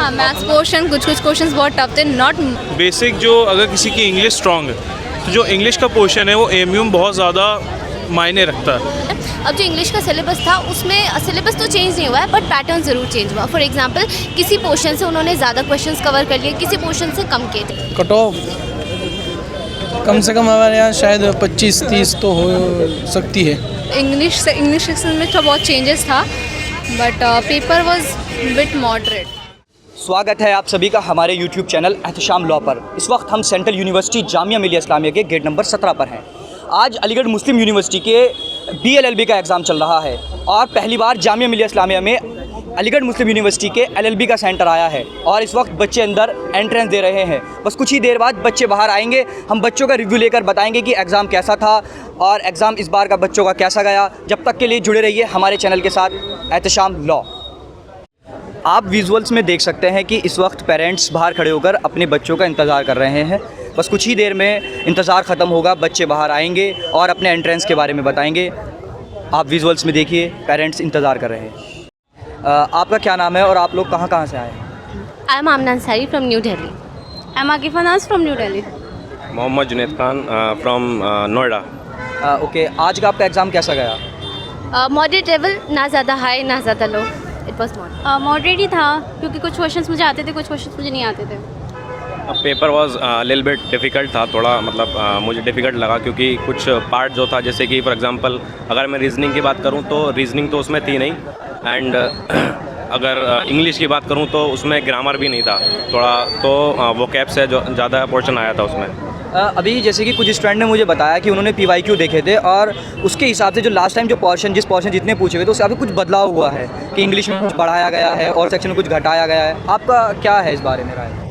हाँ, maths portion कुछ questions बहुत टफ थे, नॉट बेसिक जो अगर किसी की इंग्लिश स्ट्रांग है तो जो इंग्लिश का पोर्शन है वो एएमयू में बहुत ज़्यादा मायने रखता है। अब जो इंग्लिश का सिलेबस था उसमें सिलेबस तो चेंज नहीं हुआ है बट पैटर्न ज़रूर चेंज हुआ। फॉर एग्जांपल किसी पोर्शन से उन्होंने ज़्यादा क्वेश्चंस कवर कर लिए, किसी पोर्शन से कम किए थे। कट ऑफ कम से कम हमारे यहाँ शायद 25-30 तो हो सकती है। इंग्लिश सेक्शन में तो बहुत चेंजेस था but paper was bit moderate. स्वागत है आप सभी का हमारे YouTube चैनल एहतशाम लॉ पर। इस वक्त हम सेंट्रल यूनिवर्सिटी जामिया मिलिया इस्लामिया के गेट नंबर 17 पर हैं। आज अलीगढ़ मुस्लिम यूनिवर्सिटी के BLLB का एग्ज़ाम चल रहा है और पहली बार जामिया मिलिया इस्लामिया में अलीगढ़ मुस्लिम यूनिवर्सिटी के LLB का सेंटर आया है और इस वक्त बच्चे अंदर एंट्रेंस दे रहे हैं। बस कुछ ही देर बाद बच्चे बाहर आएंगे, हम बच्चों का रिव्यू लेकर बताएंगे कि एग्ज़ाम कैसा था और एग्ज़ाम इस बार का बच्चों का कैसा गया। जब तक के लिए जुड़े रहिए हमारे चैनल के साथ एहतशाम लॉ। आप विजुअल्स में देख सकते हैं कि इस वक्त पेरेंट्स बाहर खड़े होकर अपने बच्चों का इंतज़ार कर रहे हैं। बस कुछ ही देर में इंतज़ार ख़त्म होगा, बच्चे बाहर आएंगे और अपने एंट्रेंस के बारे में बताएंगे। आप विजुअल्स में देखिए पेरेंट्स इंतज़ार कर रहे हैं। आपका क्या नाम है और आप लोग कहाँ से आए हैं? I am Amna Ansari from New Delhi. I am Akifa Naz from New Delhi. Mohammad Junaid Khan from Noida. Okay, आज का आपका एग्ज़ाम कैसा गया? मॉडरेट लेवल, ना ज़्यादा हाई ना ज़्यादा लो। इट वॉज मॉडरेट ही था क्योंकि कुछ क्वेश्चंस मुझे आते थे, कुछ क्वेश्चंस मुझे नहीं आते थे। Paper was little bit difficult था, थोड़ा मतलब मुझे डिफ़िकल्ट लगा क्योंकि कुछ पार्ट जो था, जैसे कि फॉर एग्जांपल अगर मैं रीजनिंग की बात करूं तो रीजनिंग तो उसमें थी नहीं, एंड अगर इंग्लिश की बात करूं तो उसमें ग्रामर भी नहीं था थोड़ा, तो वो कैप से जो ज़्यादा पोर्शन आया था उसमें। अभी जैसे कि कुछ स्टूडेंट ने मुझे बताया कि उन्होंने PYQ देखे थे और उसके हिसाब से जो लास्ट टाइम जिस पोर्शन जितने पूछे हुए तो उससे अभी कुछ बदलाव हुआ है कि इंग्लिश में कुछ बढ़ाया गया है और सेक्शन में कुछ घटाया गया है। आपका क्या है इस बारे में राय?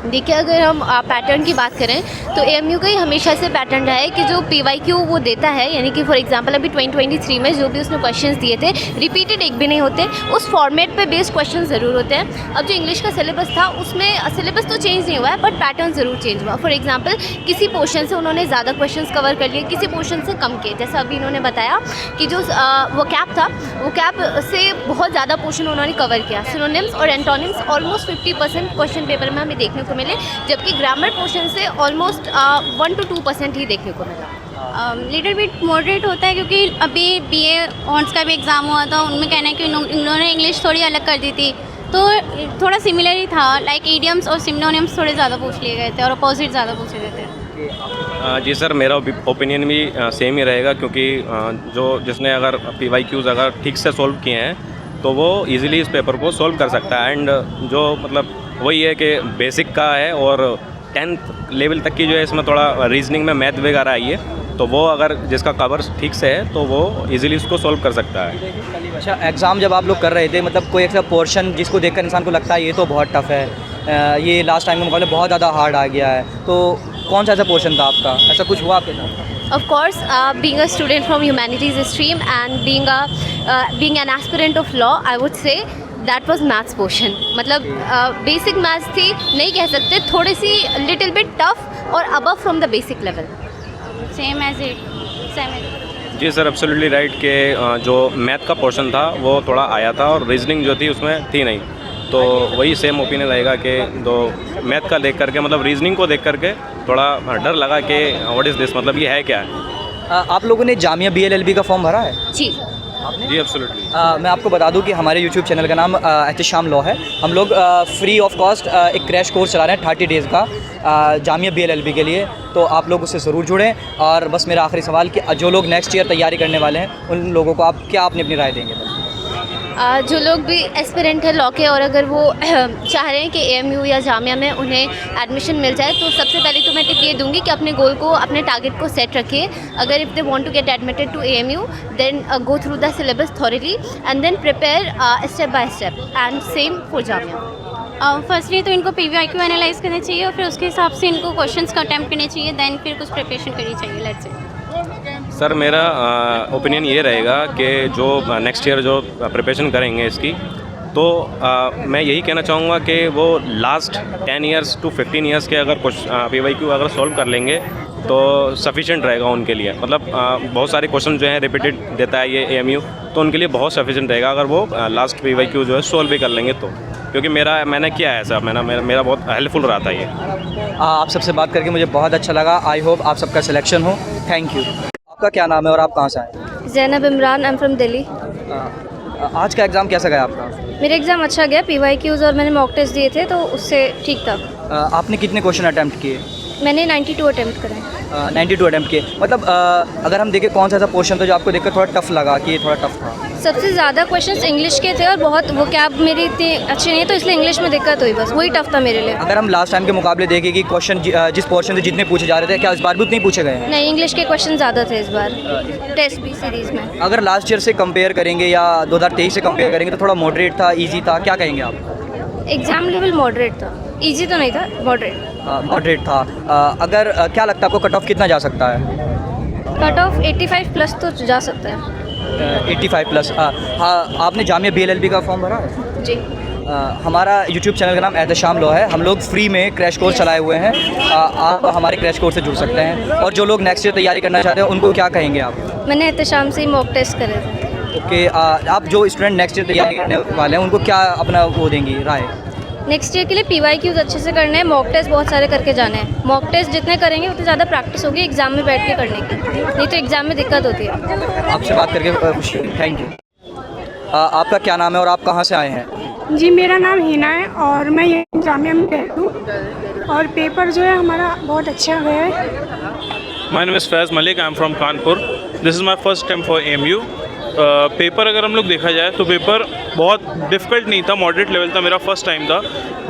देखिए, अगर हम पैटर्न की बात करें तो AMU का ही हमेशा से पैटर्न रहा है कि जो PYQ वो देता है, यानी कि फॉर एग्जांपल अभी 2023 में जो भी उसने क्वेश्चंस दिए थे रिपीटेड एक भी नहीं होते, उस फॉर्मेट पे बेस्ड क्वेश्चन ज़रूर होते हैं। अब जो इंग्लिश का सिलेबस था उसमें सिलेबस तो चेंज नहीं हुआ है बट पैटर्न ज़रूर चेंज हुआ। फॉर एग्जाम्पल किसी पोर्शन से उन्होंने ज़्यादा क्वेश्चन कवर कर लिए, किसी पोर्शन से कम किए। जैसा अभी इन्होंने बताया कि जो वो कैप था, वो कैप से बहुत ज़्यादा पोर्शन उन्होंने कवर किया। सिनोनिम्स और एंटोनिम्स ऑलमोस्ट 50% क्वेश्चन पेपर में हमें देखने को मिले, जबकि ग्रामर पोर्शन से ऑलमोस्ट 1 to 2% ही देखने को मिला। लिटिल बिट मॉडरेट होता है क्योंकि अभी BA ऑनर्स का भी एग्ज़ाम हुआ था, उनमें कहना है कि उन्होंने इंग्लिश थोड़ी अलग कर दी थी, तो थोड़ा सिमिलर ही था। लाइक ईडियम्स और सिनोनिम्स थोड़े ज़्यादा पूछ लिए गए थे और अपोजिट ज़्यादा पूछे गए थे। जी सर, मेरा ओपिनियन भी सेम ही रहेगा क्योंकि जिसने अगर PYQs अगर ठीक से सोल्व किए हैं तो वो इजीली इस पेपर को सोल्व कर सकता है। एंड जो मतलब वही है कि बेसिक का है और 10th लेवल तक की जो है इसमें थोड़ा रीजनिंग में मैथ वगैरह आई है, तो वो अगर जिसका कवर ठीक से है तो वो इजीली इसको सोल्व कर सकता है। अच्छा, एग्ज़ाम जब आप लोग कर रहे थे मतलब कोई ऐसा पोर्शन जिसको देखकर इंसान को लगता है ये तो बहुत टफ है, ये लास्ट टाइम के मुकाबले बहुत ज़्यादा हार्ड आ गया है, तो कौन सा ऐसा पोर्शन था आपका? ऐसा कुछ हुआ आपके साथ? Of course, being a student from humanities stream and being an aspirant of law, I would say that was maths portion. मतलब basic maths थी, नहीं कह सकते, थोड़ी सी little bit tough और above from the basic level. Same as it. जी sir, absolutely right कि जो मैथ का पोर्शन था वो थोड़ा आया था और रीजनिंग जो थी उसमें थी नहीं, तो वही सेम ओपिनियन रहेगा कि दो मैथ का देख करके मतलब रीजनिंग को देख करके थोड़ा डर लगा कि व्हाट इज़ दिस, मतलब ये है क्या है। आप लोगों ने जामिया BLLB का फॉर्म भरा है? जी। जी एब्सोल्युटली। मैं आपको बता दूं कि हमारे YouTube चैनल का नाम एहतशाम लॉ है। हम लोग फ्री ऑफ कॉस्ट एक क्रैश कोर्स चला रहे हैं 30 डेज़ का जामिया BLLB के लिए, तो आप लोग उससे ज़रूर जुड़ें। और बस मेरा आखिरी सवाल कि जो लोग नेक्स्ट ईयर तैयारी करने वाले हैं उन लोगों को आप क्या अपनी राय देंगे? जो लोग भी एस्पिरेंट है लॉ के और अगर वो चाह रहे हैं कि AMU या जामिया में उन्हें एडमिशन मिल जाए, तो सबसे पहले तो मैं टिप ये दूंगी कि अपने गोल को, अपने टारगेट को सेट रखिए। अगर if they want to get admitted to AMU then go through the syllabus thoroughly and then prepare step by step, and same for Jamia. Firstly तो इनको PYQ एनालाइज करना चाहिए और फिर उसके हिसाब से इनको क्वेश्चंस का अटैम्प्ट करने चाहिए, देन फिर कुछ प्रिपरेशन करनी चाहिए। लेट्स से सर मेरा ओपिनियन ये रहेगा कि जो नेक्स्ट ईयर जो प्रिपरेशन करेंगे इसकी, तो मैं यही कहना चाहूँगा कि वो लास्ट 10 ईयर्स to 15 ईयर्स के अगर कुछ PYQ अगर सॉल्व कर लेंगे तो सफिशेंट रहेगा उनके लिए। मतलब बहुत सारे क्वेश्चन जो हैं रिपीटेड देता है ये AMU, तो उनके लिए बहुत सफिशेंट रहेगा अगर वो लास्ट PYQ जो है सॉल्व भी कर लेंगे तो। क्योंकि मैंने किया है ऐसा, मेरा बहुत हेल्पफुल रहा था ये। आप सबसे बात करके मुझे बहुत अच्छा लगा। आई होप आप सबका सिलेक्शन हो। Thank you. आपका क्या नाम है और आप कहाँ से आए? जैनब इमरान, आई एम फ्रॉम दिल्ली। आज का एग्ज़ाम कैसा गया आपका? मेरा एग्ज़ाम अच्छा गया, PYQs और मैंने मॉक टेस्ट दिए थे तो उससे ठीक था। आपने कितने क्वेश्चन अटैम्प्ट किए? मैंने 92 अटैम्प्ट करे। 92 अटैम्प्ट किए। मतलब अगर हम देखें कौन सा ऐसा पोर्शन था जो आपको देखकर थोड़ा टफ लगा कि ये थोड़ा टफ था? सबसे ज़्यादा क्वेश्चंस इंग्लिश के थे और बहुत वो कैब मेरी इतनी अच्छी नहीं है तो इसलिए इंग्लिश में दिक्कत हुई, बस वही टफ था मेरे लिए। अगर हम लास्ट टाइम के मुकाबले देखें कि क्वेश्चन जिस पोर्शन से जितने पूछे जा रहे थे, क्या इस बार भी उतने ही पूछे गए हैं? नहीं, इंग्लिश के क्वेश्चन ज़्यादा थे इस बार टेस्ट बी सीरीज़ में। अगर लास्ट ईयर से कंपेयर करेंगे या 2023 से कंपेयर करेंगे तो थोड़ा मॉडरेट था, इजी था, क्या कहेंगे आप? एग्ज़ाम लेवल मॉडरेट था, इजी तो नहीं था, मॉडरेट। मॉडरेट था। अगर क्या लगता है आपको कट ऑफ कितना जा सकता है? कट ऑफ 85 प्लस तो जा सकता है। 85 प्लस। हाँ, आपने जामिया BLLB का फॉर्म भरा है? जी। हमारा यूट्यूब चैनल का नाम एहतशाम लॉ है। हम लोग फ्री में क्रैश कोर्स चलाए हुए हैं। आप हमारे क्रैश कोर्स से जुड़ सकते हैं। और जो लोग नेक्स्ट ईयर तैयारी करना चाहते हैं उनको क्या कहेंगे आप? मैंने एहतशाम से ही मॉक टेस्ट करे थे। ओके, आप जो स्टूडेंट नेक्स्ट ईयर तैयारी करने वाले हैं उनको क्या अपना वो देंगी राय? नेक्स्ट ईयर के लिए PYQs अच्छे से करने हैं, मॉक टेस्ट बहुत सारे करके जाने हैं। मॉक टेस्ट जितने करेंगे उतनी ज़्यादा प्रैक्टिस होगी एग्ज़ाम में बैठ के करने की, नहीं तो एग्ज़ाम में दिक्कत होती है। आपसे बात करके खुशी हुई। Thank you. आपका क्या नाम है और आप कहाँ से आए हैं? जी, मेरा नाम हिना है और मैं ये जामिया में रहती हूँ और पेपर जो है हमारा बहुत अच्छा गया है। My name is Faiz Malik, I am from Kanpur. This is my first attempt for AMU। Paper अगर हम लोग देखा जाए तो पेपर बहुत डिफ़िकल्ट नहीं था, मॉडरेट लेवल था, मेरा फर्स्ट टाइम था।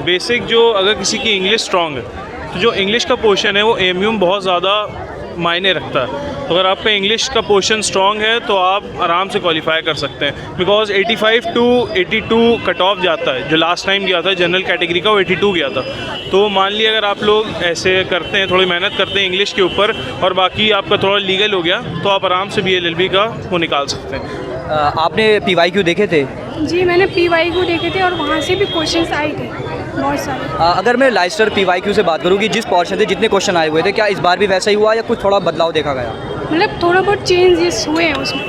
बेसिक जो अगर किसी की इंग्लिश स्ट्रॉन्ग है तो जो इंग्लिश का पोर्शन है वो AMU में बहुत ज़्यादा मायने रखता है। तो अगर आपका इंग्लिश का पोर्शन स्ट्रॉन्ग है तो आप आराम से क्वालिफाई कर सकते हैं, बिकॉज 85 टू 82 कट ऑफ जाता है। जो लास्ट टाइम गया था जनरल कैटेगरी का वो 82 गया था। तो मान लिया अगर आप लोग ऐसे करते हैं, थोड़ी मेहनत करते हैं इंग्लिश के ऊपर और बाकी आपका थोड़ा लीगल हो गया तो आप आराम से BLLB का वो निकाल सकते हैं। आपने PYQ देखे थे? जी, मैंने PYQ देखे थे और वहाँ से भी क्वेश्चंस आए थे बहुत सारे। अगर मैं लाइस्टर PYQ से बात करूँ कि जिस पोर्शन से जितने क्वेश्चन आए हुए थे, क्या इस बार भी वैसा ही हुआ या कुछ थोड़ा बदलाव देखा गया? मतलब थोड़ा बहुत चेंजेस हुए हैं उसमें।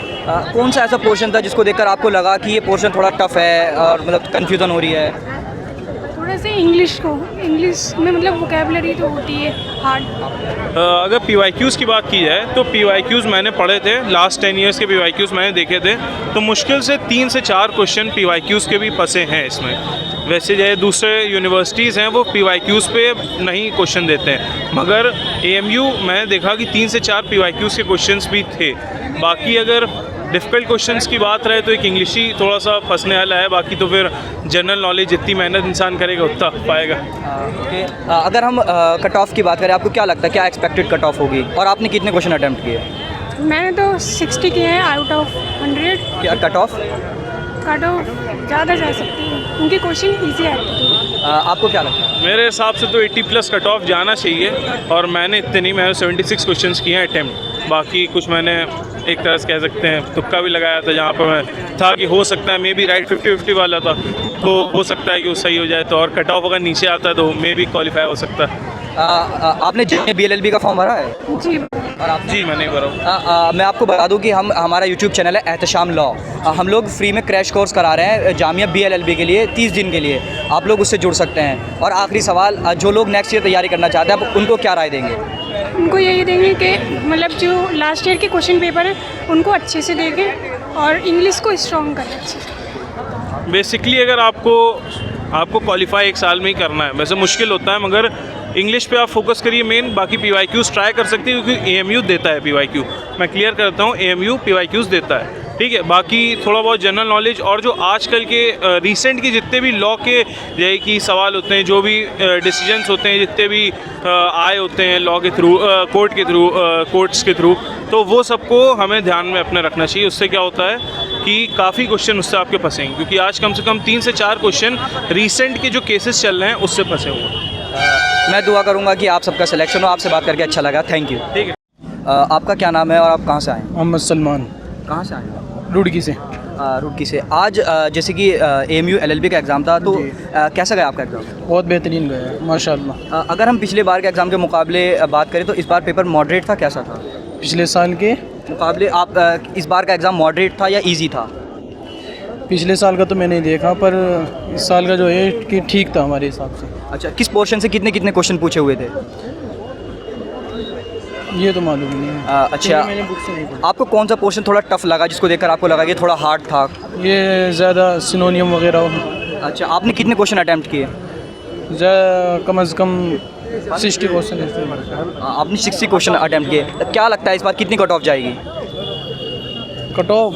कौन सा ऐसा पोर्शन था जिसको देखकर आपको लगा कि ये पोर्शन थोड़ा टफ है और मतलब कन्फ्यूज़न हो रही है? थोड़ा से इंग्लिश में मतलब वोकेबलरी तो होती है हार्ड। अगर PYQs की बात की जाए तो PYQs मैंने पढ़े थे, लास्ट 10 ईयर्स के PYQs मैंने देखे थे, तो मुश्किल से 3 से 4 क्वेश्चन PYQs के भी फंसे हैं इसमें। वैसे जो दूसरे यूनिवर्सिटीज़ हैं वो PYQs पे नहीं क्वेश्चन देते हैं, मगर AMU मैंने देखा कि 3 से 4 PYQs के क्वेश्चंस भी थे। बाकी अगर डिफ़िकल्ट क्वेश्चंस की बात रहे तो एक इंग्लिश ही थोड़ा सा फंसने वाला है, बाकी तो फिर जनरल नॉलेज जितनी मेहनत इंसान करेगा उतना पाएगा। ओके, अगर हम कट ऑफ की बात करें, आपको क्या लगता है क्या एक्सपेक्टेड कट ऑफ होगी और आपने कितने क्वेश्चन अटैम्प्ट किए? मैंने तो 60 किए हैं आउट ऑफ 100। क्या कट ऑफ ज़्यादा जा सकती है उनके क्वेश्चन ईजी आते थे। आपको क्या लगता है? मेरे हिसाब से तो 80 प्लस कट ऑफ जाना चाहिए और मैंने इतने नहीं, मैंने 76 क्वेश्चंस किए हैं अटैम्प्ट। बाकी कुछ मैंने एक तरह से कह सकते हैं तुक्का भी लगाया था, जहाँ पर मैं था कि हो सकता है मे बी राइट 50-50 वाला था, तो हो सकता है कि वो सही हो जाए। तो और कट ऑफ अगर नीचे आता है तो मे बी क्वालिफाई हो सकता है। आपने BLLB का फॉर्म भरा है? जी। और आप? जी, मैं नहीं भरा हूँ। मैं आपको बता दूं कि हमारा यूट्यूब चैनल है एहतशाम लॉ। हम लोग फ्री में क्रैश कोर्स करा रहे हैं जामिया BLLB के लिए 30 दिन के लिए। आप लोग उससे जुड़ सकते हैं। और आखिरी सवाल, जो लोग नेक्स्ट ईयर तैयारी करना चाहते हैं आप उनको क्या राय देंगे? उनको यही देंगे कि मतलब जो लास्ट ईयर के क्वेश्चन पेपर है उनको अच्छे से देखें और इंग्लिश को स्ट्रॉन्ग करें अच्छे से। बेसिकली अगर आपको क्वालिफाई एक साल में ही करना है, वैसे मुश्किल होता है, मगर इंग्लिश पे आप फोकस करिए मेन। बाकी PYQs ट्राई कर सकते हैं क्योंकि AMU देता है PYQ। मैं क्लियर करता हूँ, AMU PYQs देता है, ठीक है। बाकी थोड़ा बहुत जनरल नॉलेज और जो आजकल के रिसेंट के जितने भी लॉ के जैसे कि सवाल होते हैं, जो भी डिसीजंस होते हैं, जितने भी आए होते हैं लॉ के थ्रू, कोर्ट्स के थ्रू, तो वो सबको हमें ध्यान में अपने रखना चाहिए। उससे क्या होता है कि काफ़ी क्वेश्चन उससे आपके फंसेंगे, क्योंकि आज कम से कम 3 से 4 क्वेश्चन रिसेंट के जो केसेस चल रहे हैं उससे फंसे हुए हैं। मैं दुआ करूंगा कि आप सबका सिलेक्शन हो। आपसे बात करके अच्छा लगा। Thank you. ठीक है। आपका क्या नाम है और आप कहाँ से आए? मोहम्मद सलमान, कहाँ से आए हैं? रुड़की से। रुड़की से। आज जैसे कि AMU LLB का एग्ज़ाम था, तो कैसा गया आपका एग्ज़ाम? बहुत बेहतरीन गया है माशाल्लाह। अगर हम पिछले बार के एग्ज़ाम के मुकाबले बात करें तो इस बार पेपर मॉडरेट था, कैसा था पिछले साल के मुकाबले? आप इस बार का एग्ज़ाम मॉडरेट था या ईजी था? पिछले साल का तो मैंने नहीं देखा, पर इस साल का जो है कि ठीक था हमारे हिसाब से। अच्छा, किस पोर्शन से कितने कितने क्वेश्चन पूछे हुए थे? ये तो मालूम नहीं है। अच्छा, क्योंकि मैंने बुक से नहीं पढ़ा। आपको कौन सा पोर्शन थोड़ा टफ लगा, जिसको देखकर आपको लगा कि थोड़ा हार्ड था? ये ज़्यादा सिनोनियम वगैरह हो। अच्छा, आपने कितने क्वेश्चन अटैम्प्ट किए? कम से कम 60 क्वेश्चन है। आपने 60 क्वेश्चन अटैम्प्ट किए। क्या लगता है इस बार कितनी कट ऑफ जाएगी? कट ऑफ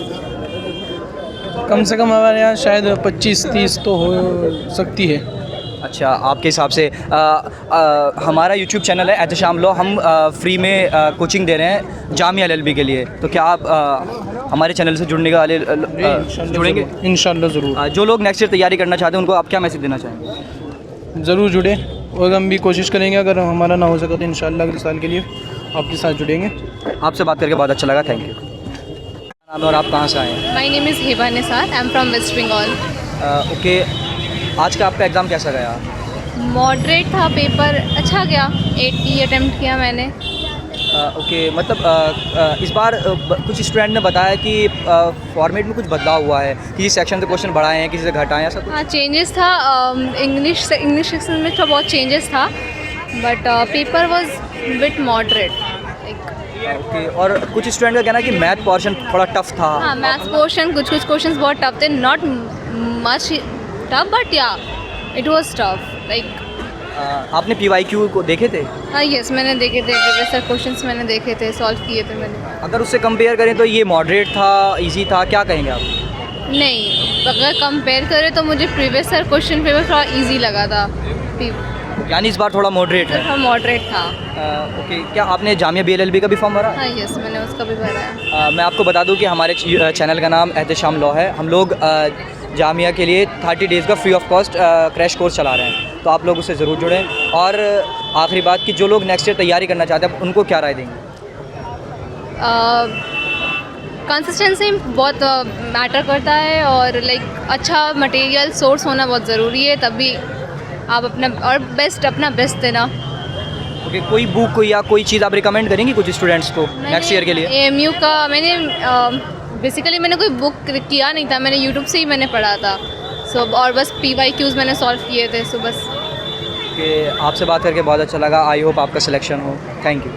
कम से कम हमारे यहाँ शायद 25-30 तो हो सकती है। अच्छा, आपके हिसाब से हमारा यूट्यूब चैनल है एहतशाम लॉ, हम फ्री में कोचिंग दे रहे हैं जामिया LLB के लिए, तो क्या आप हमारे चैनल से जुड़ने का जुड़ेंगे? इंशाल्लाह ज़रूर। जो लोग नेक्स्ट ईयर तैयारी करना चाहते हैं उनको आप क्या मैसेज देना चाहेंगे? ज़रूर जुड़े, और हम भी कोशिश करेंगे, अगर हमारा ना हो सका तो इंशाल्लाह अगले साल के लिए आपके साथ जुड़ेंगे। आपसे बात करके बहुत अच्छा लगा, थैंक यू। नाम है और आप कहाँ से आए हैं? My name is Hiba Nisar, I am from West Bengal. Okay, आज का आपका एग्ज़ाम कैसा गया? मॉडरेट था पेपर, अच्छा गया। 80 अटेम्प्ट किया मैंने। ओके, मतलब इस बार कुछ स्टूडेंट ने बताया कि फॉर्मेट में कुछ बदलाव हुआ है, किसी सेक्शन से क्वेश्चन बढ़ाए हैं, किसी से घटाए हैं, ऐसा कुछ? हाँ, चेंजेस था। इंग्लिश सेक्शन में थोड़ा बहुत चेंजेस था, but paper was bit moderate. Okay, और कुछ स्टूडेंट का कहना है कि मैथ पोर्शन थोड़ा टफ था। हाँ, मैथ्स पोर्शन कुछ क्वेश्चंस बहुत टफ थे, नॉट मच टफ, बट या इट वाज टफ लाइक। आपने PYQ को देखे थे? हाँ, यस, मैंने देखे थे, प्रीवियस क्वेश्चंस मैंने देखे थे, सॉल्व किए थे मैंने। अगर उससे कंपेयर करें तो ये मॉडरेट था, इजी था, क्या कहेंगे आप? नहीं, अगर कंपेयर करें तो मुझे प्रीवियस क्वेश्चन पेपर थोड़ा इजी लगा था। यानी इस बार थोड़ा मॉडरेट है। थोड़ा मॉडरेट था। ओके, क्या आपने जामिया BLLB का भी फॉर्म भरा? हाँ, यस, मैंने उसका भी भरा है। मैं आपको बता दूं कि हमारे चैनल का नाम एहतशाम लॉ है। हम लोग जामिया के लिए 30 डेज़ का free of cost crash course चला रहे हैं, तो आप लोग उससे ज़रूर जुड़ें। और आखिरी बात कि जो लोग नेक्स्ट ईयर तैयारी करना चाहते हैं उनको क्या राय देंगे? कंसिस्टेंसी बहुत मैटर करता है, और लाइक अच्छा मटेरियल सोर्स होना बहुत ज़रूरी है, तभी आप अपना बेस्ट देना। ओके, कोई बुक या कोई चीज़ आप रिकमेंड करेंगी कुछ स्टूडेंट्स को नेक्स्ट ईयर के लिए? AMU का मैंने बेसिकली मैंने कोई बुक किया नहीं था, मैंने यूट्यूब से ही मैंने पढ़ा था। और बस PYQs मैंने सॉल्व किए थे, बस। ओके, आपसे बात करके बहुत अच्छा लगा। आई होप आपका सिलेक्शन हो। Thank you.